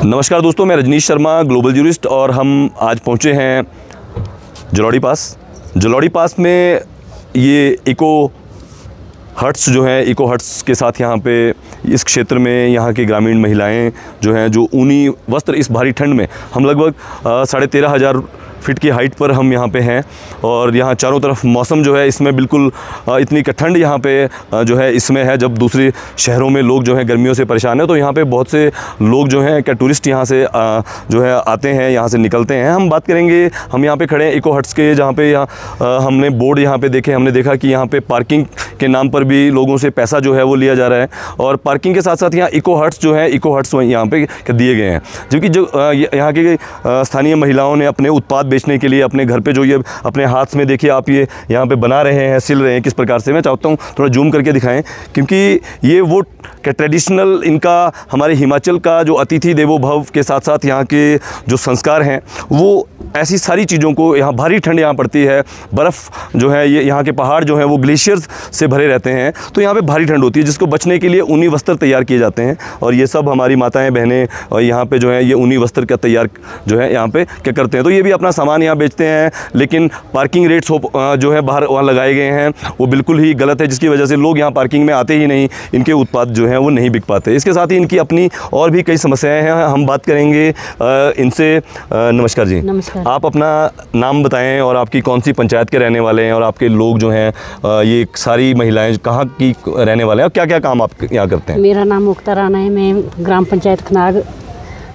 नमस्कार दोस्तों, मैं रजनीश शर्मा, ग्लोबल जूरिस्ट, और हम आज पहुंचे हैं जलौड़ी पास। जलौड़ी पास में ये इको हट्स जो हैं, इको हट्स के साथ यहाँ पे इस क्षेत्र में यहाँ की ग्रामीण महिलाएं जो हैं, जो ऊनी वस्त्र इस भारी ठंड में, हम लगभग 13,500 फीट की हाइट पर हम यहाँ पे हैं। और यहाँ चारों तरफ मौसम जो है इसमें बिल्कुल इतनी ठंड यहाँ पे जो है इसमें है। जब दूसरे शहरों में लोग जो हैं गर्मियों से परेशान हैं, तो यहाँ पे बहुत से लोग जो हैं क्या टूरिस्ट यहाँ से जो है आते हैं, यहाँ से निकलते हैं। हम बात करेंगे, हम यहाँ पे खड़े हैं इको हट्स के, जहाँ पे हमने बोर्ड यहाँ पे देखे, हमने देखा कि यहाँ पे पार्किंग के नाम पर भी लोगों से पैसा जो है वो लिया जा रहा है। और पार्किंग के साथ साथ यहाँ इको हट्स जो हैं, इको हट्स यहाँ पे दिए गए हैं, जबकि जो यहाँ की स्थानीय महिलाओं ने अपने उत्पाद बेचने के लिए अपने घर पे जो ये अपने हाथ में देखिए आप ये यहाँ पे बना रहे हैं, सिल रहे हैं, किस प्रकार से। मैं चाहता हूँ थोड़ा जूम करके दिखाएं, क्योंकि ये वो ट्रेडिशनल इनका हमारे हिमाचल का जो अतिथि देवो भव के साथ साथ यहाँ के जो संस्कार हैं, वो ऐसी सारी चीज़ों को, यहाँ भारी ठंड यहाँ पड़ती है, बर्फ़ जो है ये यहाँ के पहाड़ जो हैं वो ग्लेशियर्स से भरे रहते हैं, तो यहाँ पे भारी ठंड होती है, जिसको बचने के लिए ऊनी वस्त्र तैयार किए जाते हैं। और ये सब हमारी माताएं बहनें और यहाँ पे जो है ये ऊनी वस्त्र का तैयार जो है यहाँ पे क्या करते हैं, तो ये भी अपना सामान यहाँ बेचते हैं। लेकिन पार्किंग रेट्स जो है बाहर वहाँ लगाए गए हैं, वो बिल्कुल ही गलत है, जिसकी वजह से लोग यहाँ पार्किंग में आते ही नहीं, इनके उत्पाद जो हैं वो नहीं बिक पाते। इसके साथ ही इनकी अपनी और भी कई समस्याएं हैं, हम बात करेंगे इनसे। नमस्कार जी। नमस्कार। आप अपना नाम बताएं और आपकी कौन सी पंचायत के रहने वाले हैं, और आपके लोग जो हैं ये सारी महिलाएं कहाँ की रहने वाले हैं, और क्या क्या काम आप यहाँ करते हैं? मेरा नाम मुख्तार राणा है, मैं ग्राम पंचायत खनाग,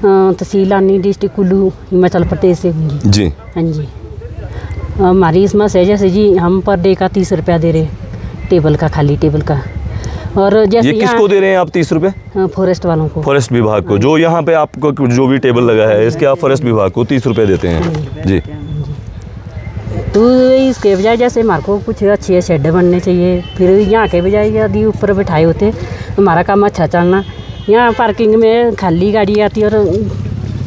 तहसील आनी, डिस्ट्रिक्ट कुल्लू, हिमाचल प्रदेश से हूँ जी। हाँ जी। हमारी इसमें से जैसे जी हम पर डे का 30 रुपया दे रहे, टेबल का, खाली टेबल का। और जैसे ये किसको दे रहे हैं आप 30 रुपये? फॉरेस्ट वालों को, फॉरेस्ट विभाग को। जो यहाँ पे आपको जो भी टेबल लगा है, इसके आप फॉरेस्ट विभाग को 30 रुपये देते हैं जी। तो इसके बजाय जैसे हमारे को कुछ अच्छे शेड बनने चाहिए, फिर यहाँ के बजाय यदि ऊपर बैठाए होते तो हमारा काम अच्छा चलना। यहाँ पार्किंग में खाली गाड़ी आती है और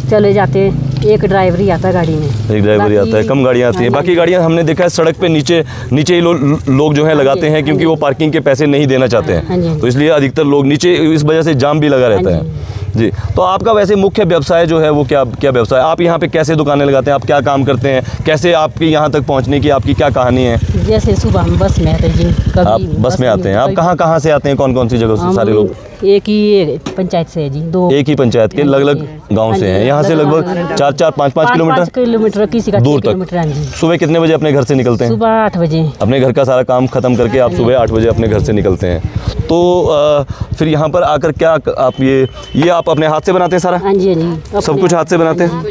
चले जाते, एक ड्राइवर ही आता है गाड़ी में, एक ड्राइवर ही आता है, कम गाड़ियाँ आती हैं। बाकी गाड़ियाँ हमने देखा है सड़क पे नीचे ही लोग जो है लगाते हैं, क्योंकि वो पार्किंग के पैसे नहीं देना चाहते हैं, तो इसलिए अधिकतर लोग नीचे, इस वजह से जाम भी लगा रहता है जी। तो आपका वैसे मुख्य व्यवसाय जो है वो क्या व्यवसाय, आप यहाँ पे कैसे दुकानें लगाते हैं, आप क्या काम करते हैं, कैसे आपकी यहाँ तक पहुँचने की आपकी क्या कहानी है? जैसे सुबह हम बस में आते हैं, आप बस में आते हैं। आप कहाँ से आते हैं, कौन सी जगह से सारे लोग? एक ही पंचायत से है जी, दो एक ही पंचायत के अलग अलग गांव से हैं। यहाँ से लगभग 4-4, 5-5 किलोमीटर किसी का दूर तक। सुबह कितने बजे अपने घर से निकलते हैं? सुबह 8 बजे। अपने घर का सारा काम खत्म करके आप सुबह 8 बजे अपने घर से निकलते हैं। तो फिर यहाँ पर आकर क्या आप ये आप अपने हाथ से बनाते हैं सारा? हाँ जी, हाँ जी, सब कुछ हाथ से बनाते हैं।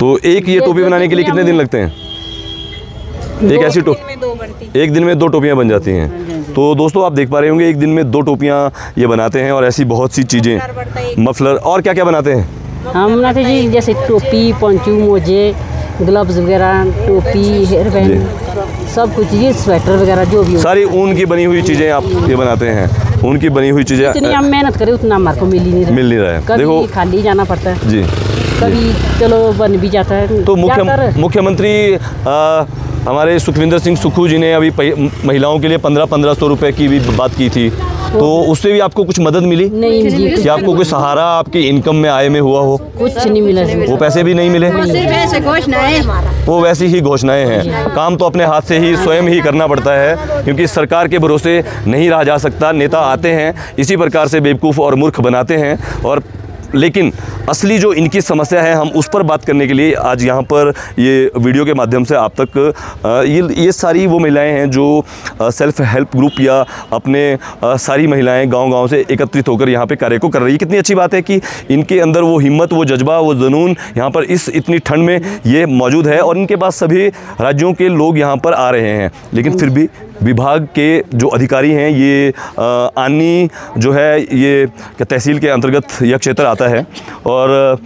तो एक ये टोपी बनाने के लिए कितने दिन लगते हैं? एक ऐसी टोपी एक दिन में 2 टोपियाँ बन जाती हैं। तो दोस्तों आप देख पा रहे होंगे, एक दिन में 2 टोपियाँ ये बनाते हैं, और ऐसी बहुत सी चीज़ें, मफलर और क्या क्या बनाते हैं? हम बनाते जी, जैसे टोपी, पंचू, मोजे, ग्लव्स वगैरह, टोपी, हेयर बैंड, सब कुछ, ये स्वेटर वगैरह जो भी, सारी ऊन की बनी हुई चीज़ें आप ये बनाते हैं। ऊन की बनी हुई चीज़ें, जितनी हम मेहनत करें उतना हमारे को मिल ही नहीं रहा है। कभी देखो खाली जाना पड़ता है जी, कभी चलो बन भी जाता है। तो मुख्यमंत्री हमारे सुखविंदर सिंह सुक्खू जी ने अभी महिलाओं के लिए 1500 रुपये की भी बात की थी, तो उससे भी आपको कुछ मदद मिली? नहीं जी। क्या आपको कोई सहारा आपकी इनकम में आय में हुआ हो? कुछ नहीं मिला, वो पैसे भी नहीं मिले, वो वैसी ही घोषणाएं हैं। काम तो अपने हाथ से ही स्वयं ही करना पड़ता है, क्योंकि सरकार के भरोसे नहीं रहा जा सकता। नेता आते हैं इसी प्रकार से बेवकूफ़ और मूर्ख बनाते हैं, और लेकिन असली जो इनकी समस्या है, हम उस पर बात करने के लिए आज यहाँ पर ये वीडियो के माध्यम से आप तक ये सारी वो महिलाएं हैं जो सेल्फ हेल्प ग्रुप या अपने सारी महिलाएं गांव-गांव से एकत्रित होकर यहाँ पे कार्य को कर रही है। कितनी अच्छी बात है कि इनके अंदर वो हिम्मत, वो जज्बा, वो जुनून यहाँ पर इस इतनी ठंड में ये मौजूद है, और इनके पास सभी राज्यों के लोग यहाँ पर आ रहे हैं। लेकिन फिर भी विभाग के जो अधिकारी हैं, ये आनी जो है ये तहसील के अंतर्गत यह क्षेत्र आता है, और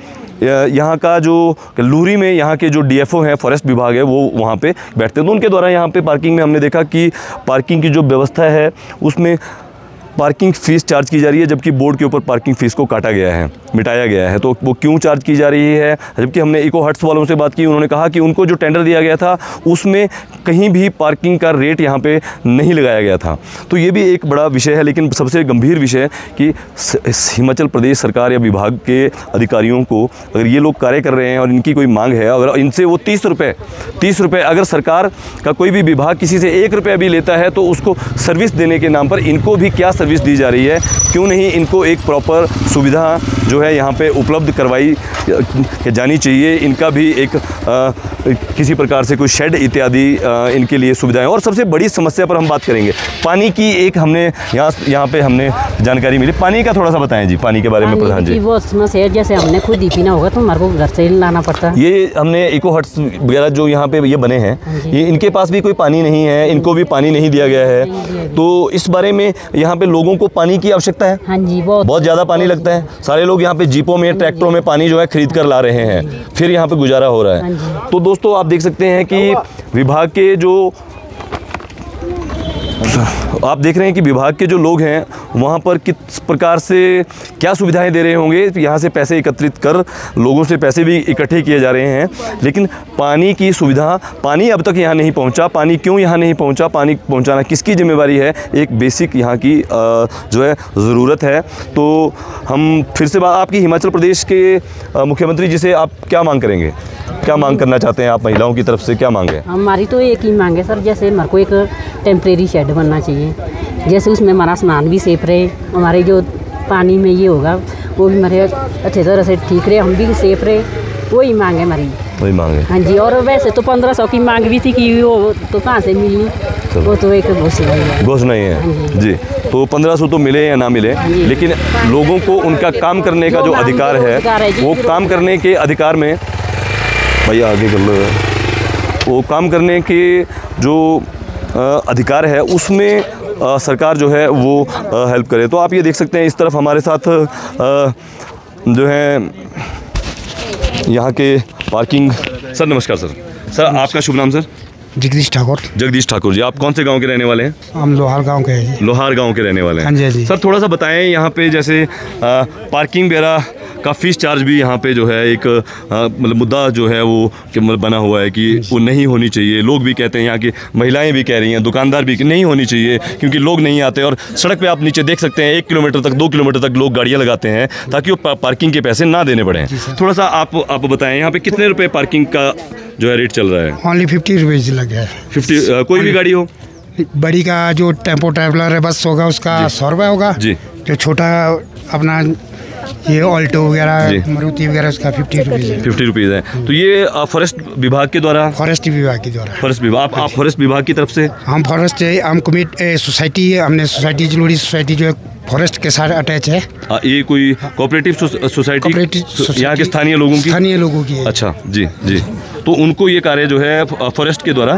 यहाँ का जो लूरी में यहाँ के जो डीएफओ हैं, फॉरेस्ट विभाग है, वो वहाँ पे बैठते हैं। तो उनके द्वारा यहाँ पे पार्किंग में हमने देखा कि पार्किंग की जो व्यवस्था है उसमें पार्किंग फ़ीस चार्ज की जा रही है, जबकि बोर्ड के ऊपर पार्किंग फ़ीस को काटा गया है, मिटाया गया है। तो वो क्यों चार्ज की जा रही है? जबकि हमने इको हट्स वालों से बात की, उन्होंने कहा कि उनको जो टेंडर दिया गया था उसमें कहीं भी पार्किंग का रेट यहाँ पे नहीं लगाया गया था। तो ये भी एक बड़ा विषय है, लेकिन सबसे गंभीर विषय कि हिमाचल प्रदेश सरकार या विभाग के अधिकारियों को अगर ये लोग कार्य कर रहे हैं और इनकी कोई मांग है, अगर इनसे वो 30 रुपये अगर सरकार का कोई भी विभाग किसी से 1 रुपया भी लेता है तो उसको सर्विस देने के नाम पर इनको भी क्या सर्विस दी जा रही है? क्यों नहीं इनको एक प्रॉपर सुविधा जो है यहाँ पे उपलब्ध करवाई जानी चाहिए? इनका भी एक किसी प्रकार से कोई शेड इत्यादि इनके लिए सुविधाएं। और सबसे बड़ी समस्या पर हम बात करेंगे, पानी की एक हमने यहाँ पे हमने जानकारी मिली। पानी का थोड़ा सा बताएं जी, पानी के बारे में प्रधान जी। वो समस्या जैसे हमने खुद ही पीना होगा तो हमारे को घर से लाना पड़ता है। ये हमने इको हट्स वगैरह जो यहाँ पे ये बने हैं, ये इनके पास भी कोई पानी नहीं है, इनको भी पानी नहीं दिया गया है। तो इस बारे में यहाँ पे लोगों को पानी की आवश्यकता है। हाँ जी, बहुत ज़्यादा पानी लगता है। सारे लोग यहाँ पे जीपों में, ट्रैक्टरों में पानी जो है खरीद कर ला रहे हैं, फिर यहाँ पे गुजारा हो रहा है। तो दोस्तों आप देख सकते हैं कि विभाग के जो आप देख रहे हैं कि विभाग के जो लोग हैं वहाँ पर किस प्रकार से क्या सुविधाएं दे रहे होंगे। यहाँ से पैसे एकत्रित कर लोगों से पैसे भी इकट्ठे किए जा रहे हैं, लेकिन पानी की सुविधा, पानी अब तक यहाँ नहीं पहुँचा। पानी क्यों यहाँ नहीं पहुँचा? पानी पहुँचाना किसकी जिम्मेवारी है? एक बेसिक यहाँ की जो है ज़रूरत है। तो हम फिर से बात, आपकी हिमाचल प्रदेश के मुख्यमंत्री जी से आप क्या मांग करेंगे? क्या मांग करना चाहते हैं आप महिलाओं की तरफ से? क्या मांग है? हमारी तो एक ही मांग है सर, जैसे हमारे को एक टेम्परेरी शेड बनना चाहिए, जैसे उसमें हमारा स्नान भी सेफ रहे, हमारे जो पानी में ये होगा वो भी हमारे अच्छे तरह से ठीक रहे, हम भी सेफ रहे। वही मांग है हमारी, वही मांग है। हाँ जी। और वैसे तो 1500 की मांग भी थी कि वो तो कहाँ से मिली, वो तो एक घोषणा ही है जी। तो 1500 तो मिले या ना मिले, लेकिन लोगों को उनका काम करने का जो अधिकार है, वो काम करने के अधिकार में, भैया आगे कर लो, वो काम करने के जो अधिकार है उसमें सरकार जो है वो हेल्प करे। तो आप ये देख सकते हैं इस तरफ हमारे साथ जो है यहाँ के पार्किंग। सर नमस्कार सर। सर आपका शुभ नाम सर? जगदीश ठाकुर। जगदीश ठाकुर जी, आप कौन से गांव के रहने वाले हैं? हम लोहार गांव के हैं जी। लोहार गांव के रहने वाले हैं। हाँ जी, हाँ जी। सर थोड़ा सा बताएं, यहाँ पे जैसे पार्किंग वगैरह का फीस चार्ज भी यहाँ पे जो है एक मतलब मुद्दा जो है वो मतलब बना हुआ है कि वो नहीं होनी चाहिए। लोग भी कहते हैं, यहाँ की महिलाएं भी कह रही हैं, दुकानदार भी नहीं होनी चाहिए, क्योंकि लोग नहीं आते। और सड़क पे आप नीचे देख सकते हैं 1 किलोमीटर तक, 2 किलोमीटर तक लोग गाड़ियाँ लगाते हैं ताकि वो पार्किंग के पैसे ना देने पड़े। थोड़ा सा आप बताएं, यहाँ पे कितने रुपये पार्किंग का जो है रेट चल रहा है? ओनली 50 रुपीज़ लग गया है। 50? कोई भी गाड़ी हो? बड़ी का जो टेम्पो ट्रैवलर है बस होगा उसका 100 रुपये होगा जी। जो छोटा अपना ये ऑल्टो वगैरह, मारुति वगैरह, उसका 50 रुपीज़ है। 50 रुपीज़ है। तो ये फॉरेस्ट विभाग के द्वारा? फॉरेस्ट विभाग के द्वारा। फॉरेस्ट विभाग, आप फॉरेस्ट विभाग की तरफ से? हम फॉरेस्ट, हम सोसाइटी, हमने सोसाइटी जलोड़ी सोसाइटी जो है फॉरेस्ट के साथ अटैच है। ये कोई कोऑपरेटिव सोसाइटी यहाँ के स्थानीय लोगों की है। अच्छा जी जी। तो उनको ये कार्य जो है फॉरेस्ट के द्वारा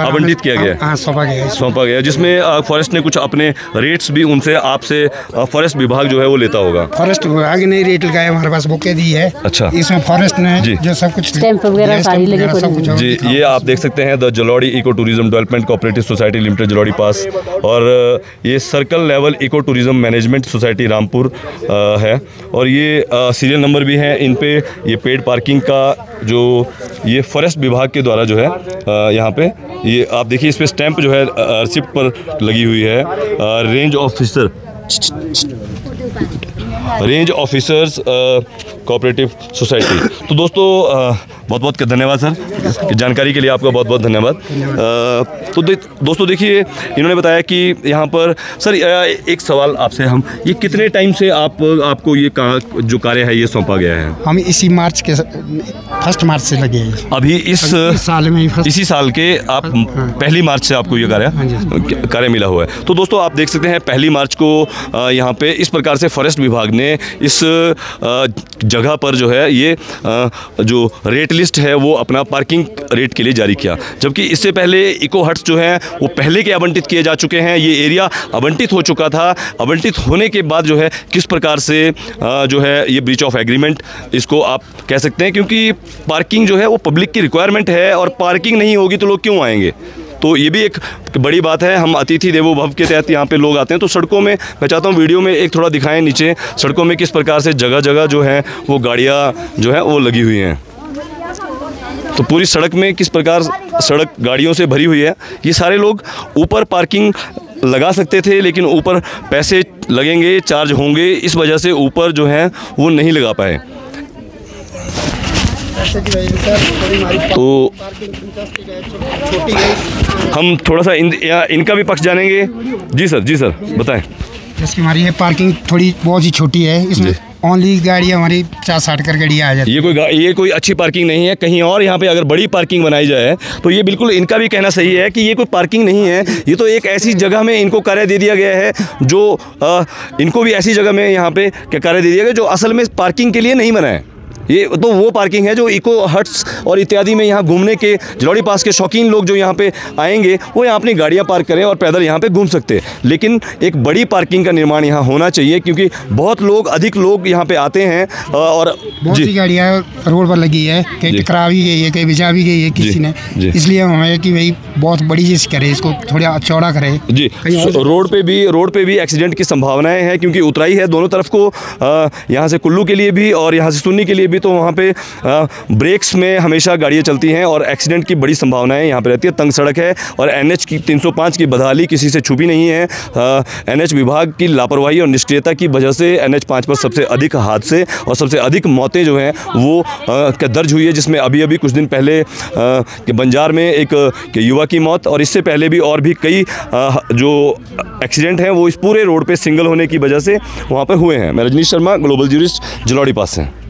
आवंटित किया गया? हाँ, सौंपा गया, जिसमें फॉरेस्ट ने कुछ अपने रेट्स भी उनसे आपसे फॉरेस्ट विभाग जो है वो लेता होगा? फॉरेस्ट विभाग ने रेट लगाया, हमारे पास बुके दी है। अच्छा। इसमें फॉरेस्ट ने जो सब कुछ स्टैंप वगैरह सारी लगे जी। ये आप देख सकते हैं the Jalori eco tourism development cooperative society limited Jalori pass, और ये circle level eco tourism management society Rampur है। और ये सीरियल नंबर भी है इन पे। ये पेड पार्किंग का जो ये फॉरेस्ट विभाग के द्वारा जो है यहाँ पे ये आप देखिए, इस पे स्टैंप जो है रिसिप्ट पर लगी हुई है। Range officers cooperative society. तो दोस्तों बहुत बहुत धन्यवाद सर, जानकारी के लिए आपका बहुत बहुत धन्यवाद। तो दोस्तों देखिए, इन्होंने बताया कि यहाँ पर सर एक सवाल आपसे, हम ये कितने टाइम से आपको ये जो कार्य है ये सौंपा गया है? हम इसी मार्च के 1 मार्च से लगे हैं। अभी इस साल में इसी साल के आप 1 मार्च से आपको ये कार्य मिला हुआ है। तो दोस्तों आप देख सकते हैं 1 मार्च को यहाँ पे इस प्रकार से फॉरेस्ट विभाग ने इस जगह पर जो है ये जो रेट लिस्ट है वो अपना पार्किंग रेट के लिए जारी किया। जबकि इससे पहले इको हट्स जो हैं वो पहले के आवंटित किए जा चुके हैं। ये एरिया आवंटित हो चुका था। आवंटित होने के बाद जो है किस प्रकार से जो है ये ब्रीच ऑफ एग्रीमेंट इसको आप कह सकते हैं, क्योंकि पार्किंग जो है वो पब्लिक की रिक्वायरमेंट है और पार्किंग नहीं होगी तो लोग क्यों आएंगे। तो ये भी एक बड़ी बात है। हम अतिथि देवो भव के तहत यहाँ पे लोग आते हैं, तो सड़कों में मैं चाहता हूँ वीडियो में एक थोड़ा दिखाएं नीचे सड़कों में किस प्रकार से जगह जगह जो है वो गाड़ियाँ जो है वो लगी हुई हैं। तो पूरी सड़क में किस प्रकार सड़क गाड़ियों से भरी हुई है। ये सारे लोग ऊपर पार्किंग लगा सकते थे, लेकिन ऊपर पैसे लगेंगे, चार्ज होंगे, इस वजह से ऊपर जो है वो नहीं लगा पाए। तो हम थोड़ा सा इनका भी पक्ष जानेंगे। जी सर बताएं। जैसे हमारी ये पार्किंग थोड़ी बहुत ही छोटी है, इसमें ओनली गाड़ी हमारी 50-60 कर गाड़ियाँ आ जाती है। ये कोई अच्छी पार्किंग नहीं है। कहीं और यहाँ पे अगर बड़ी पार्किंग बनाई जाए तो ये बिल्कुल इनका भी कहना सही है कि ये कोई पार्किंग नहीं है। ये तो एक ऐसी जगह में इनको कार्य दे दिया गया है जो इनको भी ऐसी जगह में यहाँ पे कार्य दे दिया गया जो असल में पार्किंग के लिए नहीं बना है। ये तो वो पार्किंग है जो इको हट्स और इत्यादि में यहाँ घूमने के जलोड़ी पास के शौकीन लोग जो यहाँ पे आएंगे वो यहाँ अपनी गाड़ियाँ पार्क करें और पैदल यहाँ पे घूम सकते हैं। लेकिन एक बड़ी पार्किंग का निर्माण यहाँ होना चाहिए, क्योंकि बहुत लोग अधिक लोग यहाँ पे आते हैं और बहुत सी गाड़ियाँ रोड पर लगी है, कहीं टकरा भी गई है, कहीं बिछा भी गई है किसी ने। इसलिए हमें कि भाई बहुत बड़ी चीज़ करे, इसको थोड़ा चौड़ा करे। जी, रोड पे भी एक्सीडेंट की संभावनाएँ हैं, क्योंकि उतराई है दोनों तरफ को, यहाँ से कुल्लू के लिए भी और यहाँ से सुन्नी के लिए, तो वहाँ पे ब्रेक्स में हमेशा गाड़ियाँ चलती हैं और एक्सीडेंट की बड़ी संभावनाएं यहाँ पे रहती है। तंग सड़क है और NH की 305 की बदहाली किसी से छुपी नहीं है। NH विभाग की लापरवाही और निष्क्रियता की वजह से NH 5 पर सबसे अधिक हादसे और सबसे अधिक मौतें जो हैं वो दर्ज हुई है, जिसमें अभी कुछ दिन पहले बंजार में एक युवा की मौत और इससे पहले भी और भी कई जो एक्सीडेंट हैं वो इस पूरे रोड पर सिंगल होने की वजह से वहाँ पर हुए हैं। मैं रजनीश शर्मा, ग्लोबल ज्यूरिस्ट, जलोड़ी पास से।